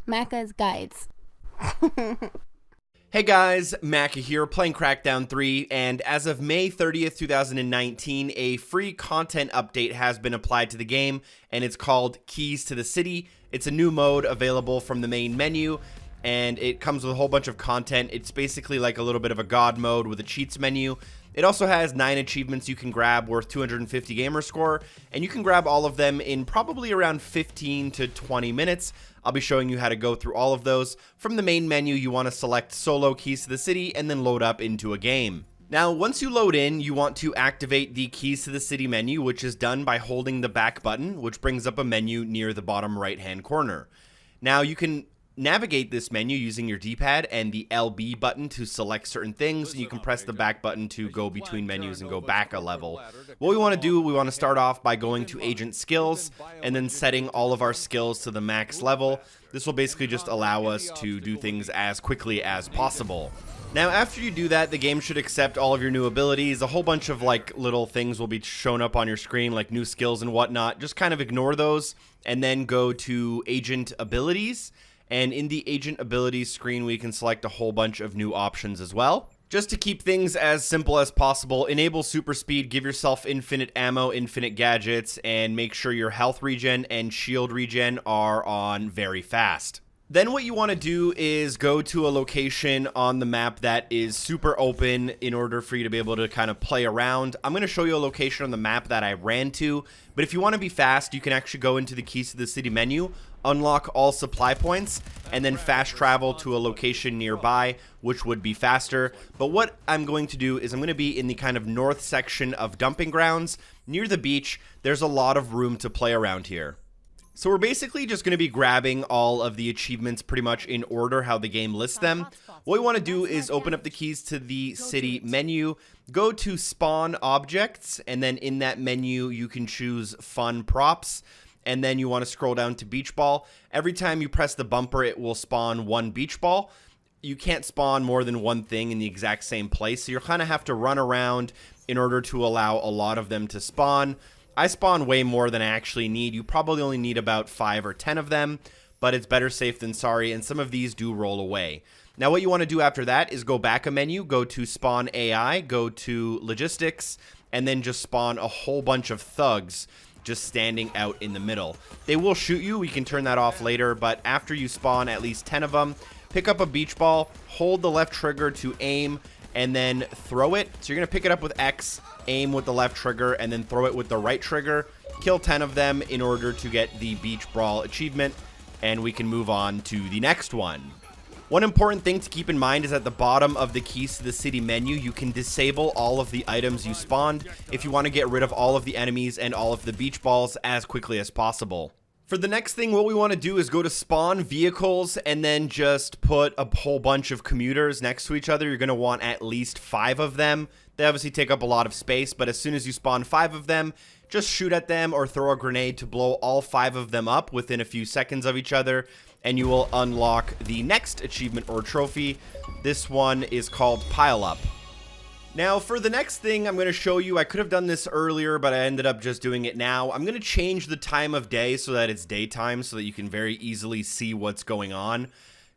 Macca's Guides. Hey guys, Macca here, playing Crackdown 3, and as of May 30th, 2019, a free content update has been applied to the game, and it's called Keys to the City. It's a new mode available from the main menu, and it comes with a whole bunch of content. It's basically like a little bit of a god mode with a cheats menu. It also has 9 achievements you can grab worth 250 Gamerscore, and you can grab all of them in probably around 15 to 20 minutes. I'll be showing you how to go through all of those. From the main menu, you want to select Solo Keys to the City and then load up into a game. Now, once you load in, you want to activate the Keys to the City menu, which is done by holding the back button, which brings up a menu near the bottom right-hand corner. Now, you can navigate this menu using your D-pad and the LB button to select certain things, and you can press the back button to go between menus and go back a level. What we want to do, we want to start off by going to Agent Skills and then setting all of our skills to the max level. This will basically just allow us to do things as quickly as possible. Now, after you do that, the game should accept all of your new abilities. A whole bunch of like little things will be shown up on your screen, like new skills and whatnot. Just kind of ignore those and then go to Agent Abilities. And in the Agent Abilities screen, we can select a whole bunch of new options as well. Just to keep things as simple as possible, enable super speed, give yourself infinite ammo, infinite gadgets, and make sure your health regen and shield regen are on very fast. Then what you want to do is go to a location on the map that is super open in order for you to be able to kind of play around. I'm going to show you a location on the map that I ran to, but if you want to be fast, you can actually go into the Keys to the City menu, unlock all supply points, and then fast travel to a location nearby, which would be faster. But what I'm going to do is I'm going to be in the kind of north section of dumping grounds near the beach. There's a lot of room to play around here. So we're basically just going to be grabbing all of the achievements pretty much in order how the game lists them. What we want to do is open up the Keys to the City menu, go to Spawn Objects, and then in that menu you can choose Fun Props, and then you want to scroll down to Beach Ball. Every time you press the bumper, it will spawn one beach ball. You can't spawn more than one thing in the exact same place, so you'll kind of have to run around in order to allow a lot of them to spawn. I spawn way more than I actually need. You probably only need about 5 or 10 of them, but it's better safe than sorry, and some of these do roll away. Now what you want to do after that is go back a menu, go to Spawn AI, go to Logistics, and then just spawn a whole bunch of thugs just standing out in the middle. They will shoot you. We can turn that off later, but after you spawn at least 10 of them, pick up a beach ball, hold the left trigger to aim, and then throw it. So you're going to pick it up with X, aim with the left trigger, and then throw it with the right trigger. Kill 10 of them in order to get the Beach Brawl achievement, and we can move on to the next one. One important thing to keep in mind is at the bottom of the Keys to the City menu, you can disable all of the items you spawned if you want to get rid of all of the enemies and all of the beach balls as quickly as possible. For the next thing, what we want to do is go to Spawn Vehicles and then just put a whole bunch of commuters next to each other. You're going to want at least 5 of them. They obviously take up a lot of space, but as soon as you spawn 5 of them, just shoot at them or throw a grenade to blow all 5 of them up within a few seconds of each other, and you will unlock the next achievement or trophy. This one is called Pile Up. Now, for the next thing I'm going to show you, I could have done this earlier, but I ended up just doing it now. I'm going to change the time of day so that it's daytime so that you can very easily see what's going on.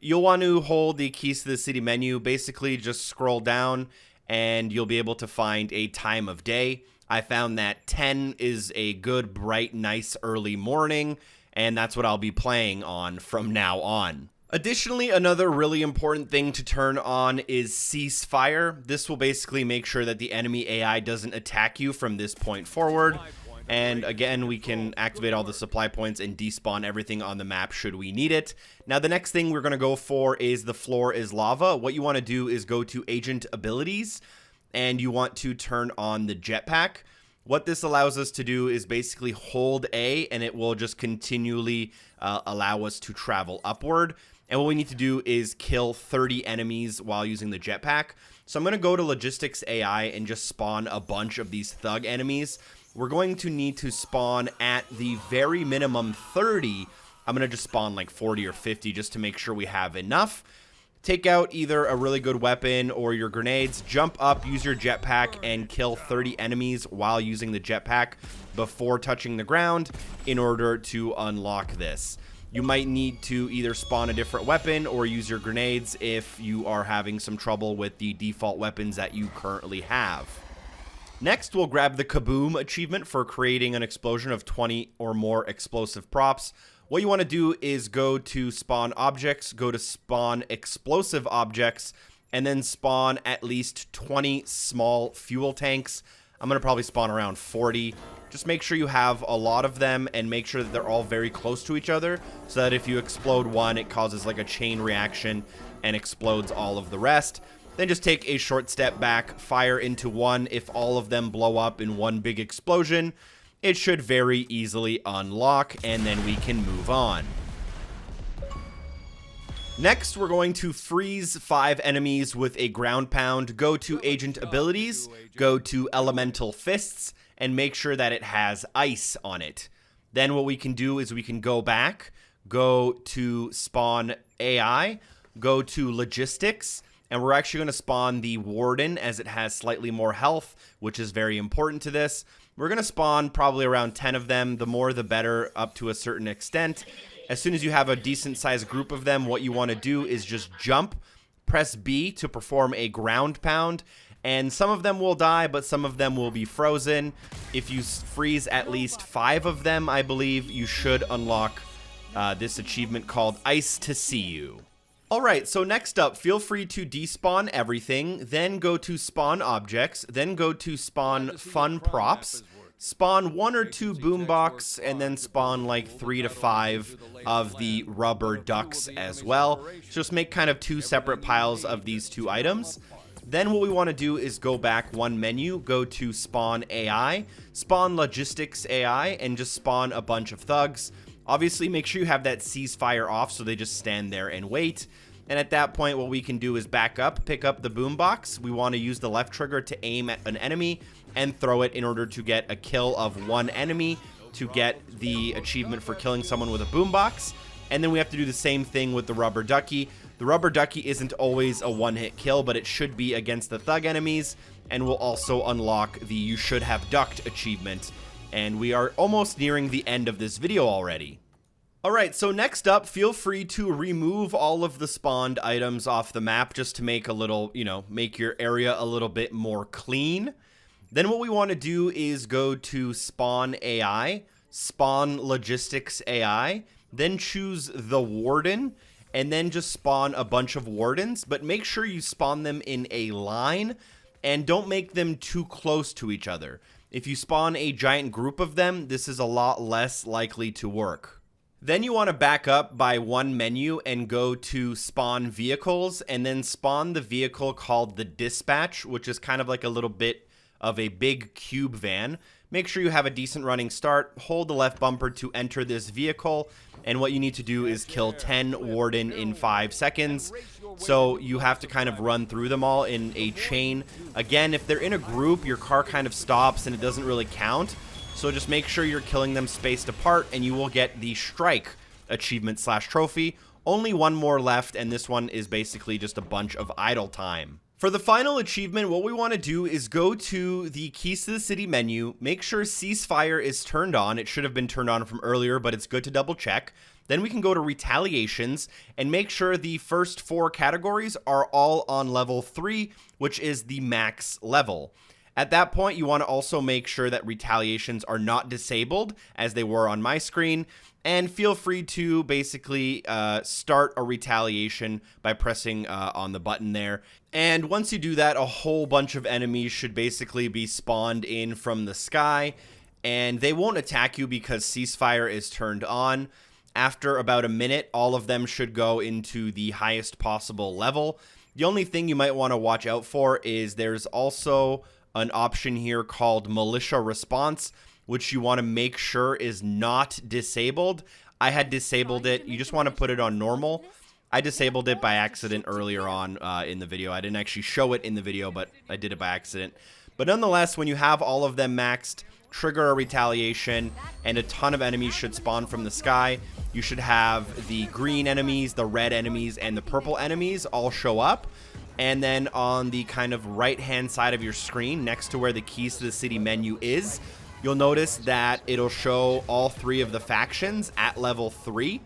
You'll want to hold the Keys to the City menu, basically just scroll down, and you'll be able to find a time of day. I found that 10 is a good, bright, nice early morning, and that's what I'll be playing on from now on. Additionally, another really important thing to turn on is Ceasefire. This will basically make sure that the enemy AI doesn't attack you from this point forward. And again, we can activate all the supply points and despawn everything on the map should we need it. Now, the next thing we're going to go for is the floor is lava. What you want to do is go to Agent Abilities, and you want to turn on the Jetpack. What this allows us to do is basically hold A, and it will just continually allow us to travel upward. And what we need to do is kill 30 enemies while using the Jetpack. So I'm going to go to Logistics AI and just spawn a bunch of these thug enemies. We're going to need to spawn at the very minimum 30. I'm going to just spawn like 40 or 50 just to make sure we have enough. Take out either a really good weapon or your grenades, jump up, use your jetpack, and kill 30 enemies while using the jetpack before touching the ground in order to unlock this. You might need to either spawn a different weapon or use your grenades if you are having some trouble with the default weapons that you currently have. Next, we'll grab the Kaboom achievement for creating an explosion of 20 or more explosive props. What you want to do is go to spawn objects, go to spawn explosive objects, and then spawn at least 20 small fuel tanks. I'm going to probably spawn around 40. Just make sure you have a lot of them and make sure that they're all very close to each other so that if you explode one, it causes like a chain reaction and explodes all of the rest. Then just take a short step back, fire into one. If all of them blow up in one big explosion, it should very easily unlock, and then we can move on. Next, we're going to freeze 5 enemies with a ground pound. Go to agent abilities, go to elemental fists, and make sure that it has ice on it. Then what we can do is we can go back, go to spawn AI, go to logistics, and we're actually going to spawn the warden as it has slightly more health, which is very important to this. We're going to spawn probably around 10 of them. The more the better, up to a certain extent. As soon as you have a decent sized group of them, what you want to do is just jump, press B to perform a ground pound, and some of them will die, but some of them will be frozen. If you freeze at least 5 of them, I believe, you should unlock this achievement called Ice to See You. Alright, so next up, feel free to despawn everything, then go to spawn objects, then go to spawn fun props, spawn 1 or 2 boombox, and then spawn like 3 to 5 of the rubber ducks as well. Just make kind of 2 separate piles of these 2 items. Then what we want to do is go back 1 menu, go to spawn AI, spawn logistics AI, and just spawn a bunch of thugs. Obviously, make sure you have that ceasefire off so they just stand there and wait. And at that point, what we can do is back up, pick up the boombox. We want to use the left trigger to aim at an enemy and throw it in order to get a kill of 1 enemy to get the achievement for killing someone with a boombox. And then we have to do the same thing with the rubber ducky. The rubber ducky isn't always a one-hit kill, but it should be against the thug enemies, and will also unlock the You Should Have Ducked achievement. And we are almost nearing the end of this video already. Alright, so next up, feel free to remove all of the spawned items off the map just to make a little, make your area a little bit more clean. Then what we want to do is go to spawn AI, spawn logistics AI, then choose the warden, and then just spawn a bunch of wardens, but make sure you spawn them in a line and don't make them too close to each other. If you spawn a giant group of them, this is a lot less likely to work. Then you want to back up by 1 menu and go to spawn vehicles, and then spawn the vehicle called the dispatch, which is kind of like a little bit of a big cube van. Make sure you have a decent running start, hold the left bumper to enter this vehicle, and what you need to do is kill 10 warden in 5 seconds. So you have to kind of run through them all in a chain. Again, if they're in a group, your car kind of stops and it doesn't really count. So just make sure you're killing them spaced apart, and you will get the strike achievement / trophy. Only 1 more left, and this one is basically just a bunch of idle time. For the final achievement, what we want to do is go to the Keys to the City menu, make sure ceasefire is turned on. It should have been turned on from earlier, but it's good to double check. Then we can go to retaliations and make sure the first 4 categories are all on level 3, which is the max level. At that point, you want to also make sure that retaliations are not disabled, as they were on my screen, and feel free to basically start a retaliation by pressing on the button there. And once you do that, a whole bunch of enemies should basically be spawned in from the sky, and they won't attack you because ceasefire is turned on. After about a minute, all of them should go into the highest possible level. The only thing you might want to watch out for is there's also an option here called Militia Response, which you want to make sure is not disabled. I had disabled it. You just want to put it on normal. I disabled it by accident earlier on in the video. I didn't actually show it in the video, but I did it by accident. But nonetheless, when you have all of them maxed, trigger a retaliation, and a ton of enemies should spawn from the sky. You should have the green enemies, the red enemies, and the purple enemies all show up. And then on the kind of right-hand side of your screen, next to where the Keys to the City menu is, you'll notice that it'll show all 3 of the factions at level 3.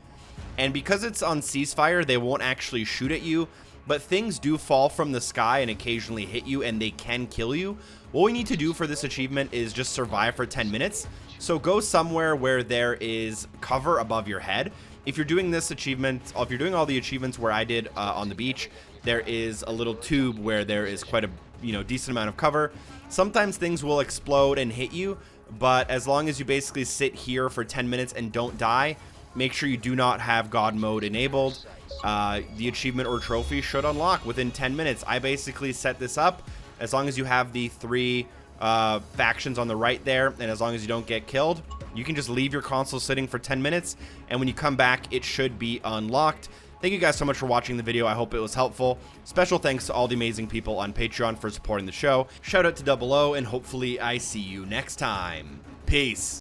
And because it's on ceasefire, they won't actually shoot at you, but things do fall from the sky and occasionally hit you, and they can kill you. What we need to do for this achievement is just survive for 10 minutes. So go somewhere where there is cover above your head. If you're doing this achievement, if you're doing all the achievements where I did on the beach, there is a little tube where there is quite a decent amount of cover. Sometimes things will explode and hit you, but as long as you basically sit here for 10 minutes and don't die, make sure you do not have God mode enabled. The achievement or trophy should unlock within 10 minutes. I basically set this up as long as you have the 3 factions on the right there, and as long as you don't get killed, you can just leave your console sitting for 10 minutes, and when you come back, it should be unlocked. Thank you guys so much for watching the video. I hope it was helpful. Special thanks to all the amazing people on Patreon for supporting the show. Shout out to 00, and hopefully I see you next time. Peace.